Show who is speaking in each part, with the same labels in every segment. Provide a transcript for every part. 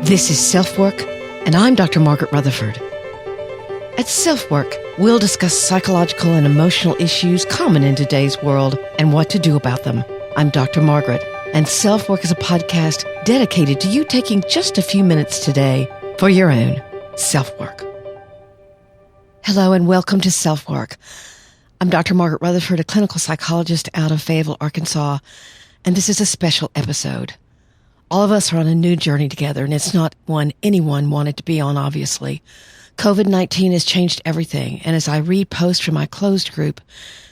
Speaker 1: This is SelfWork, and I'm Dr. Margaret Rutherford. At SelfWork, we'll discuss psychological and emotional issues common in today's world and what to do about them. I'm Dr. Margaret, and SelfWork is a podcast dedicated to you taking just a few minutes today for your own self-work. Hello, and welcome to SelfWork. I'm Dr. Margaret Rutherford, a clinical psychologist out of Fayetteville, Arkansas, and this is a special episode. All of us are on a new journey together, and it's not one anyone wanted to be on, obviously. COVID-19 has changed everything, and as I read posts from my closed group,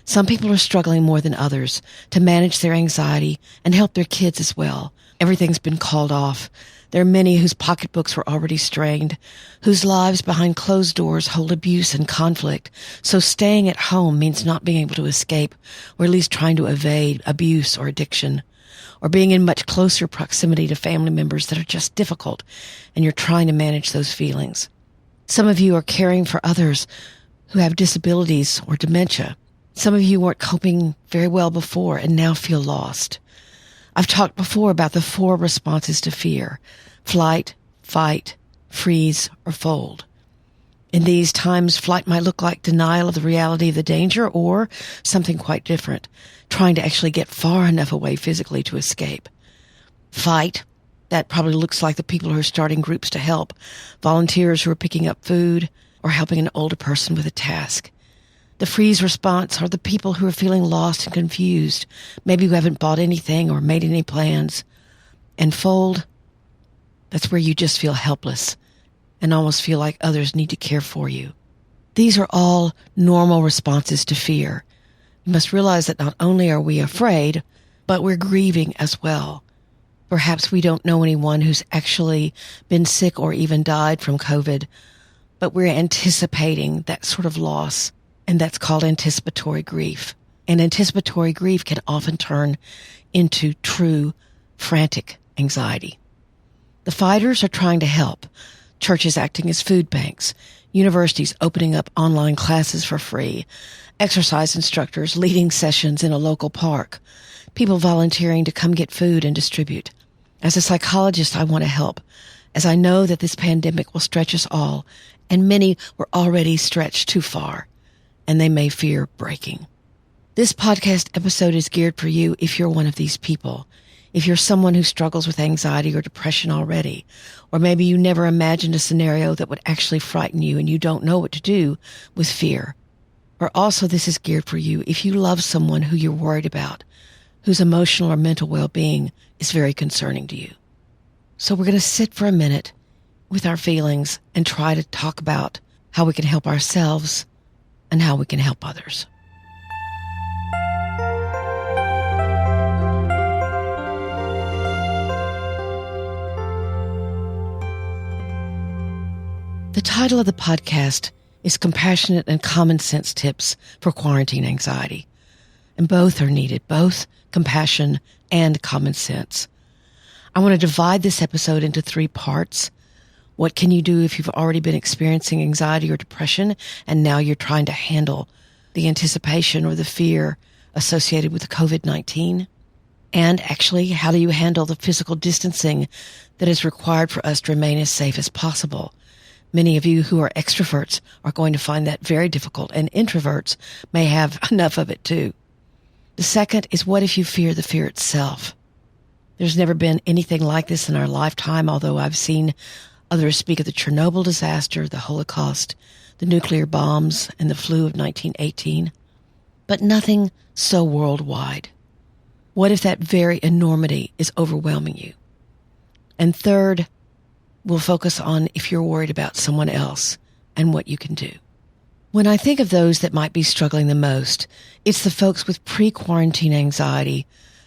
Speaker 1: some people are struggling more than others to manage their anxiety and help their kids as well. Everything's been called off. There are many whose pocketbooks were already strained, whose lives behind closed doors hold abuse and conflict, so staying at home means not being able to escape, or at least trying to evade abuse or addiction, or being in much closer proximity to family members that are just difficult, and you're trying to manage those feelings. Some of you are caring for others who have disabilities or dementia. Some of you weren't coping very well before and now feel lost. I've talked before about the 4 responses to fear: flight, fight, freeze, or fold. In these times, flight might look like denial of the reality of the danger or something quite different, trying to actually get far enough away physically to escape. Fight, that probably looks like the people who are starting groups to help, volunteers who are picking up food, or helping an older person with a task. The freeze response are the people who are feeling lost and confused, maybe who haven't bought anything or made any plans. And fold, that's where you just feel helpless and almost feel like others need to care for you. These are all normal responses to fear. You must realize that not only are we afraid, but we're grieving as well. Perhaps we don't know anyone who's actually been sick or even died from COVID, but we're anticipating that sort of loss, and that's called anticipatory grief. And anticipatory grief can often turn into true, frantic anxiety. The fighters are trying to help. Churches acting as food banks, universities opening up online classes for free, exercise instructors leading sessions in a local park, people volunteering to come get food and distribute. As a psychologist, I want to help, as I know that this pandemic will stretch us all, and many were already stretched too far, and they may fear breaking. This podcast episode is geared for you if you're one of these people. If you're someone who struggles with anxiety or depression already, or maybe you never imagined a scenario that would actually frighten you and you don't know what to do with fear. Or also this is geared for you if you love someone who you're worried about, whose emotional or mental well-being is very concerning to you. So we're going to sit for a minute with our feelings and try to talk about how we can help ourselves and how we can help others. The title of the podcast is Compassionate and Common Sense Tips for Quarantine Anxiety. And both are needed, both compassion and common sense. I want to divide this episode into 3 parts. What can you do if you've already been experiencing anxiety or depression and now you're trying to handle the anticipation or the fear associated with the COVID-19? And actually, how do you handle the physical distancing that is required for us to remain as safe as possible? Many of you who are extroverts are going to find that very difficult, and introverts may have enough of it too. The second is, what if you fear the fear itself? There's never been anything like this in our lifetime, although I've seen others speak of the Chernobyl disaster, the Holocaust, the nuclear bombs, and the flu of 1918. But nothing so worldwide. What if that very enormity is overwhelming you? And third, we'll focus on if you're worried about someone else and what you can do. When I think of those that might be struggling the most, it's the folks with pre-quarantine anxiety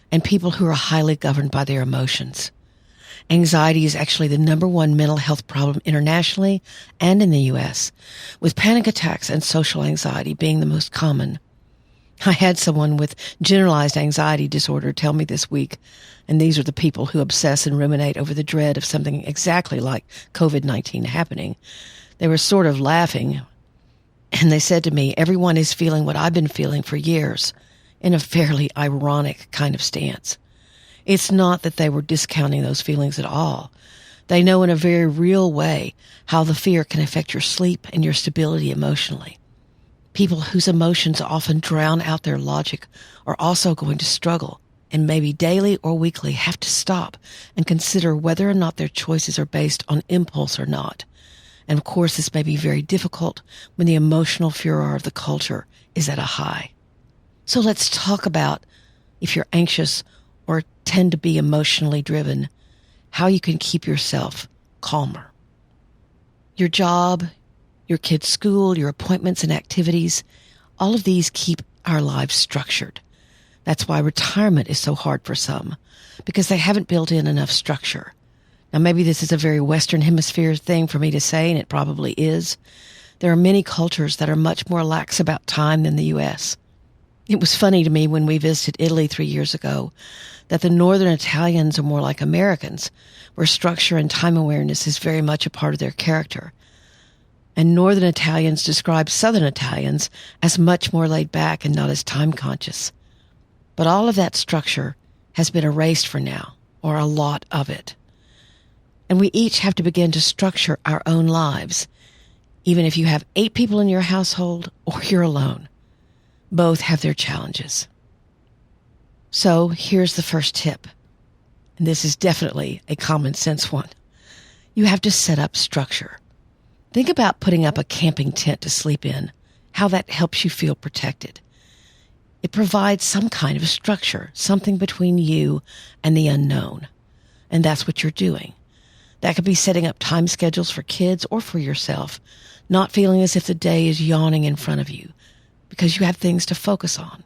Speaker 1: and people who are highly governed by their emotions. Anxiety is actually the #1 mental health problem internationally and in the U.S., with panic attacks and social anxiety being the most common. I had someone with generalized anxiety disorder tell me this week, and these are the people who obsess and ruminate over the dread of something exactly like COVID-19 happening. They were sort of laughing, and they said to me, everyone is feeling what I've been feeling for years, in a fairly ironic kind of stance. It's not that they were discounting those feelings at all. They know in a very real way how the fear can affect your sleep and your stability emotionally. People whose emotions often drown out their logic are also going to struggle and maybe daily or weekly have to stop and consider whether or not their choices are based on impulse or not. And of course, this may be very difficult when the emotional furor of the culture is at a high. So let's talk about, if you're anxious or tend to be emotionally driven, how you can keep yourself calmer. Your job, your kids' school, your appointments and activities, all of these keep our lives structured. That's why retirement is so hard for some, because they haven't built in enough structure. Now, maybe this is a very Western Hemisphere thing for me to say, and it probably is. There are many cultures that are much more lax about time than the U.S. It was funny to me when we visited Italy 3 years ago that the Northern Italians are more like Americans, where structure and time awareness is very much a part of their character. And Northern Italians describe Southern Italians as much more laid back and not as time conscious. But all of that structure has been erased for now, or a lot of it. And we each have to begin to structure our own lives, even if you have 8 people in your household or you're alone. Both have their challenges. So here's the first tip, and this is definitely a common sense one. You have to set up structure. Think about putting up a camping tent to sleep in, how that helps you feel protected. It provides some kind of structure, something between you and the unknown. And that's what you're doing. That could be setting up time schedules for kids or for yourself, not feeling as if the day is yawning in front of you because you have things to focus on.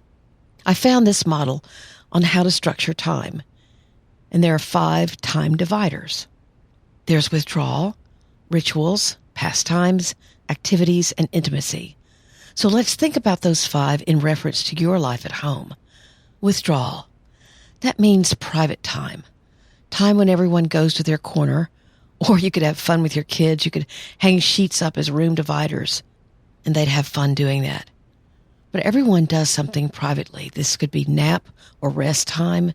Speaker 1: I found this model on how to structure time, and there are 5 time dividers. There's withdrawal, rituals, pastimes, activities, and intimacy. So let's think about those 5 in reference to your life at home. Withdrawal. That means private time. Time when everyone goes to their corner, or you could have fun with your kids. You could hang sheets up as room dividers, and they'd have fun doing that. But everyone does something privately. This could be nap or rest time.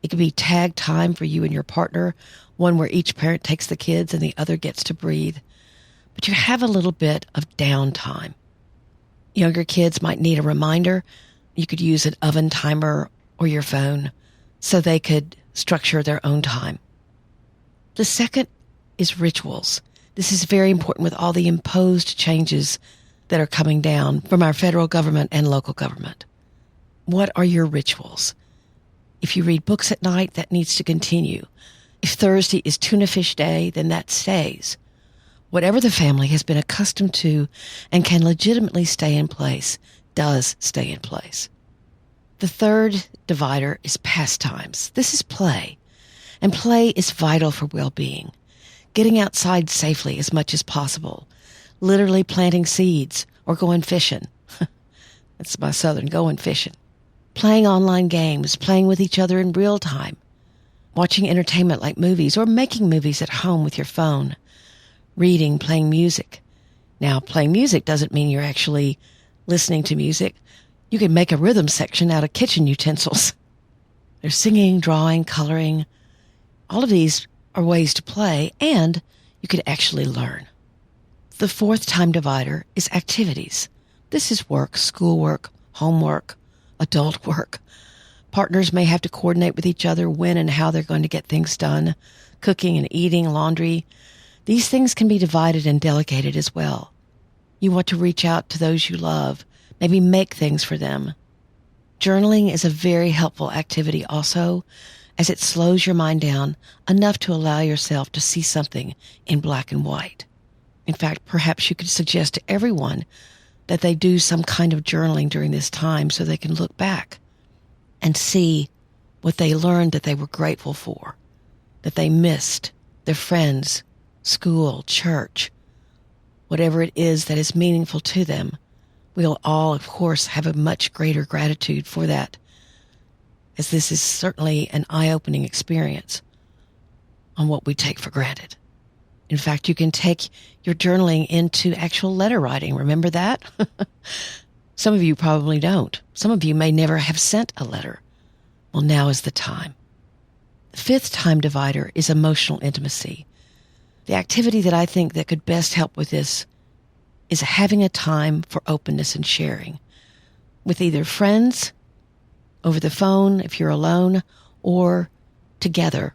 Speaker 1: It could be tag time for you and your partner, one where each parent takes the kids and the other gets to breathe. But you have a little bit of downtime. Younger kids might need a reminder. You could use an oven timer or your phone so they could structure their own time. The second is rituals. This is very important with all the imposed changes that are coming down from our federal government and local government. What are your rituals? If you read books at night, that needs to continue. If Thursday is tuna fish day, then that stays. Whatever the family has been accustomed to and can legitimately stay in place does stay in place. The third divider is pastimes. This is play. And play is vital for well-being. Getting outside safely as much as possible. Literally planting seeds or going fishing. That's my Southern, going fishing. Playing online games, playing with each other in real time. Watching entertainment like movies or making movies at home with your phone. Reading, playing music. Now, playing music doesn't mean you're actually listening to music. You can make a rhythm section out of kitchen utensils. There's singing, drawing, coloring. All of these are ways to play, and you could actually learn. The fourth time divider is activities. This is work, schoolwork, homework, adult work. Partners may have to coordinate with each other when and how they're going to get things done. Cooking and eating, laundry. These things can be divided and delegated as well. You want to reach out to those you love, maybe make things for them. Journaling is a very helpful activity also, as it slows your mind down enough to allow yourself to see something in black and white. In fact, perhaps you could suggest to everyone that they do some kind of journaling during this time so they can look back and see what they learned that they were grateful for, that they missed, their friends, school, church, whatever it is that is meaningful to them. We'll all, of course, have a much greater gratitude for that, as this is certainly an eye-opening experience on what we take for granted. In fact, you can take your journaling into actual letter writing. Remember that? Some of you probably don't. Some of you may never have sent a letter. Well, now is the time. The fifth time divider is emotional intimacy. The activity that I think that could best help with this is having a time for openness and sharing with either friends, over the phone if you're alone, or together.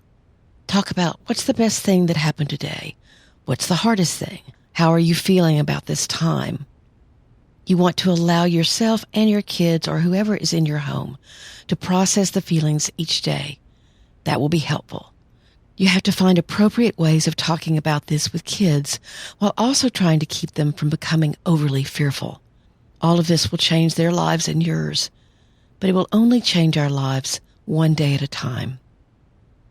Speaker 1: Talk about what's the best thing that happened today? What's the hardest thing? How are you feeling about this time? You want to allow yourself and your kids or whoever is in your home to process the feelings each day. That will be helpful. You have to find appropriate ways of talking about this with kids while also trying to keep them from becoming overly fearful. All of this will change their lives and yours, but it will only change our lives one day at a time.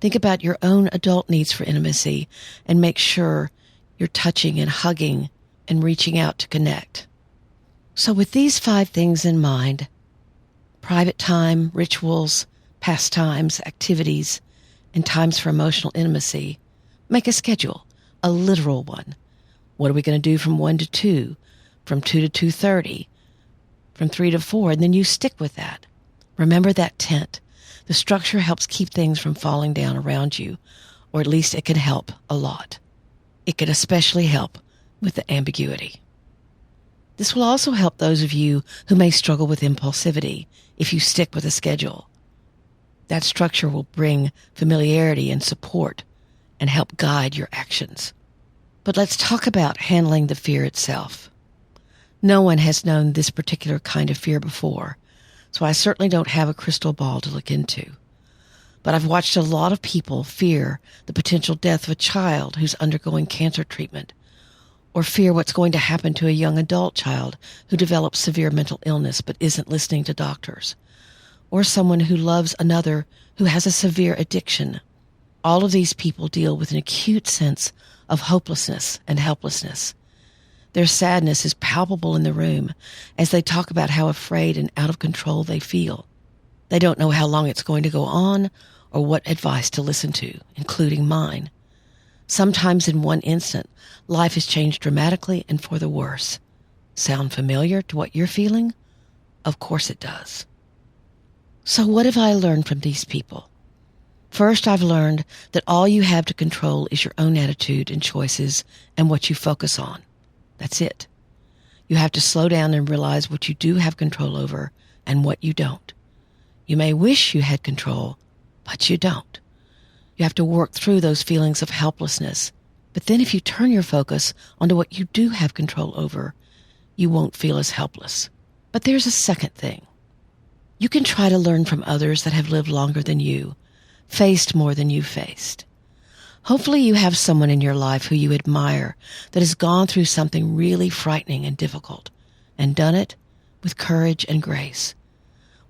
Speaker 1: Think about your own adult needs for intimacy and make sure you're touching and hugging and reaching out to connect. So with these 5 things in mind, private time, rituals, pastimes, activities, and times for emotional intimacy, make a schedule, a literal one. What are we going to do from 1 to 2, from 2 to 2:30, from 3 to 4, and then you stick with that. Remember that tent. The structure helps keep things from falling down around you, or at least it can help a lot. It can especially help with the ambiguity. This will also help those of you who may struggle with impulsivity if you stick with a schedule. That structure will bring familiarity and support and help guide your actions. But let's talk about handling the fear itself. No one has known this particular kind of fear before, so I certainly don't have a crystal ball to look into. But I've watched a lot of people fear the potential death of a child who's undergoing cancer treatment, or fear what's going to happen to a young adult child who develops severe mental illness but isn't listening to doctors, or someone who loves another who has a severe addiction. All of these people deal with an acute sense of hopelessness and helplessness. Their sadness is palpable in the room as they talk about how afraid and out of control they feel. They don't know how long it's going to go on or what advice to listen to, including mine. Sometimes in one instant, life has changed dramatically and for the worse. Sound familiar to what you're feeling? Of course it does. So what have I learned from these people? First, I've learned that all you have to control is your own attitude and choices and what you focus on. That's it. You have to slow down and realize what you do have control over and what you don't. You may wish you had control, but you don't. You have to work through those feelings of helplessness. But then if you turn your focus onto what you do have control over, you won't feel as helpless. But there's a second thing. You can try to learn from others that have lived longer than you, faced more than you faced. Hopefully you have someone in your life who you admire that has gone through something really frightening and difficult and done it with courage and grace.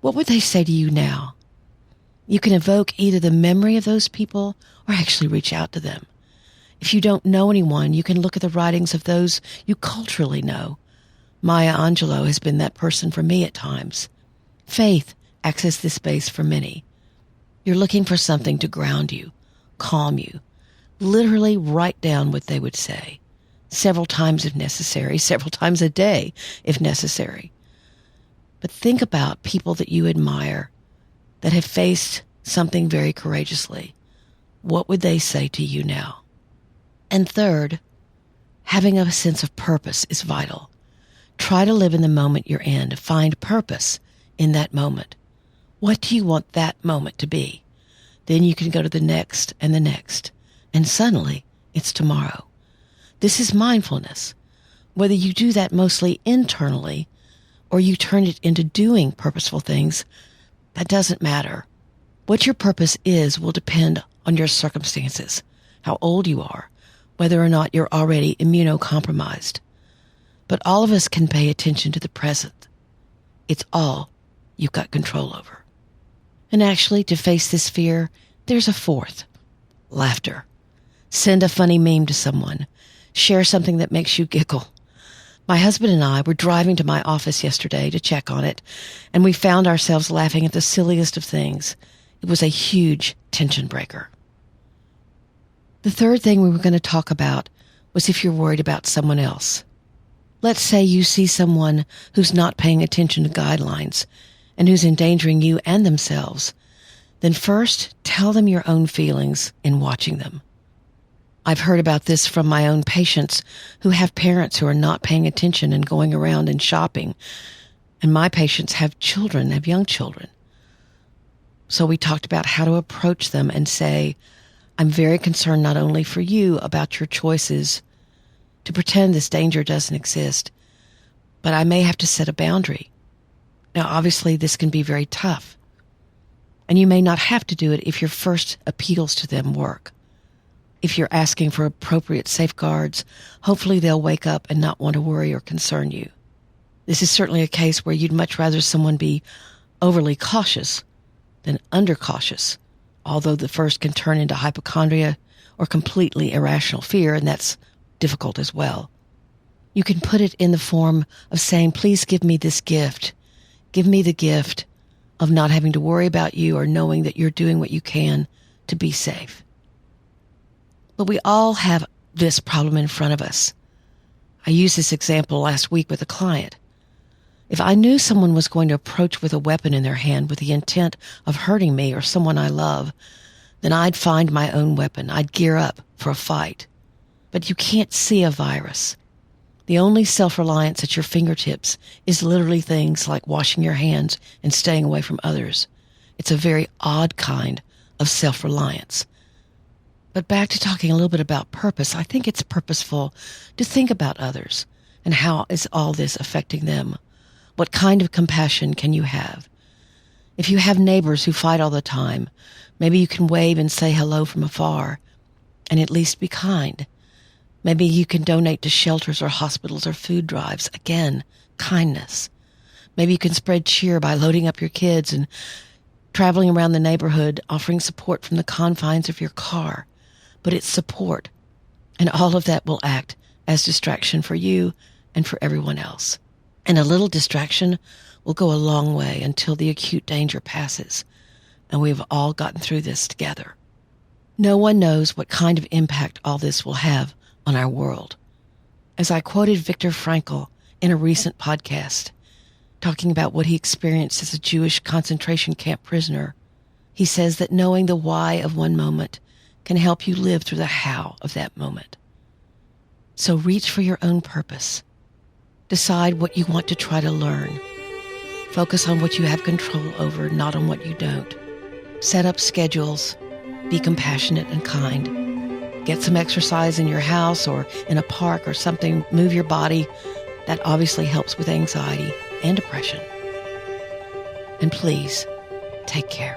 Speaker 1: What would they say to you now? You can evoke either the memory of those people or actually reach out to them. If you don't know anyone, you can look at the writings of those you culturally know. Maya Angelou has been that person for me at times. Faith acts as this base for many. You're looking for something to ground you, calm you. Literally write down what they would say, several times if necessary, several times a day if necessary. But think about people that you admire that have faced something very courageously. What would they say to you now? And third, having a sense of purpose is vital. Try to live in the moment you're in, find purpose in that moment. What do you want that moment to be? Then you can go to the next, and suddenly it's tomorrow. This is mindfulness. Whether you do that mostly internally or you turn it into doing purposeful things, that doesn't matter. What your purpose is will depend on your circumstances, how old you are, whether or not you're already immunocompromised. But all of us can pay attention to the present. It's all you've got control over. And actually, to face this fear, there's a fourth: laughter. Send a funny meme to someone. Share something that makes you giggle. My husband and I were driving to my office yesterday to check on it, and we found ourselves laughing at the silliest of things. It was a huge tension breaker. The third thing we were going to talk about was if you're worried about someone else. Let's say you see someone who's not paying attention to guidelines and who's endangering you and themselves. Then first, tell them your own feelings in watching them. I've heard about this from my own patients who have parents who are not paying attention and going around and shopping. And my patients have children, have young children. So we talked about how to approach them and say, I'm very concerned not only for you about your choices to pretend this danger doesn't exist, but I may have to set a boundary. Now, obviously, this can be very tough. And you may not have to do it if your first appeals to them work. If you're asking for appropriate safeguards, hopefully they'll wake up and not want to worry or concern you. This is certainly a case where you'd much rather someone be overly cautious than undercautious, although the first can turn into hypochondria or completely irrational fear, and that's difficult as well. You can put it in the form of saying, please give me this gift. Give me the gift of not having to worry about you or knowing that you're doing what you can to be safe. But we all have this problem in front of us. I used this example last week with a client. If I knew someone was going to approach with a weapon in their hand with the intent of hurting me or someone I love, then I'd find my own weapon. I'd gear up for a fight. But you can't see a virus. The only self-reliance at your fingertips is literally things like washing your hands and staying away from others. It's a very odd kind of self-reliance. But back to talking a little bit about purpose, I think it's purposeful to think about others and how is all this affecting them. What kind of compassion can you have? If you have neighbors who fight all the time, maybe you can wave and say hello from afar and at least be kind. Maybe you can donate to shelters or hospitals or food drives. Again, kindness. Maybe you can spread cheer by loading up your kids and traveling around the neighborhood, offering support from the confines of your car. But it's support. And all of that will act as distraction for you and for everyone else. And a little distraction will go a long way until the acute danger passes. And we've all gotten through this together. No one knows what kind of impact all this will have on our world. As I quoted Viktor Frankl in a recent podcast, talking about what he experienced as a Jewish concentration camp prisoner, he says that knowing the why of one moment can help you live through the how of that moment. So reach for your own purpose. Decide what you want to try to learn. Focus on what you have control over, not on what you don't. Set up schedules. Be compassionate and kind. Get some exercise in your house or in a park or something. Move your body. That obviously helps with anxiety and depression. And please, take care.